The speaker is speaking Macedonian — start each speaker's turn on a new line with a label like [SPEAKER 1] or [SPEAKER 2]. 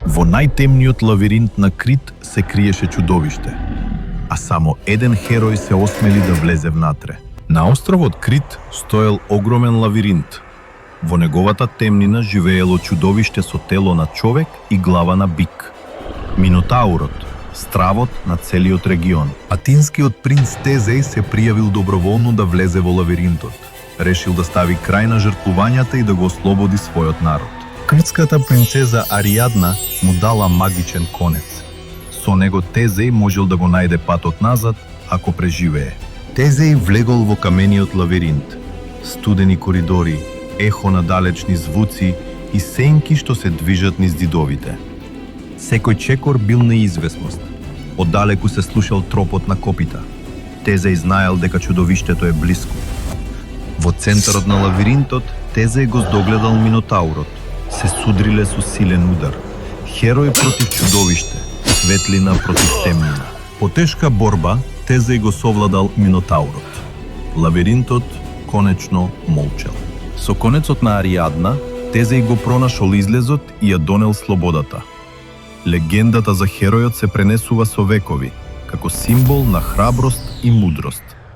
[SPEAKER 1] Во најтемниот лавиринт на Крит се криеше чудовиште, а само еден херој се осмели да влезе внатре. На островот Крит стоел огромен лавиринт. Во неговата темнина живеело чудовиште со тело на човек и глава на бик. Минотаурот, стравот на целиот регион.
[SPEAKER 2] Атинскиот принц Тезеј се пријавил доброволно да влезе во лавиринтот. Решил да стави крај на жртвувањата и да го ослободи својот народ. Критската принцеза Ариадна му дала магичен конец. Со него Тезеј можел да го најде патот назад, ако преживее. Тезеј влегол во камениот лавиринт. Студени коридори, ехо на далечни звуци и сенки што се движат низ дидовите. Секој чекор бил неизвестност. Оддалеку се слушал тропот на копита. Тезеј знаел дека чудовиштето е блиску. Во центарот на лавиринтот Тезеј го здогледал Минотаурот. Се судриле со силен удар. Херој против чудовиште, светлина против темнина. По тешка борба Тезеј го совладал Минотаурот. Лавиринтот конечно молчел. Со конецот на Ариадна, Тезеј го пронашол излезот и ја донел слободата. Легендата за херојот се пренесува со векови, како символ на храброст и мудрост.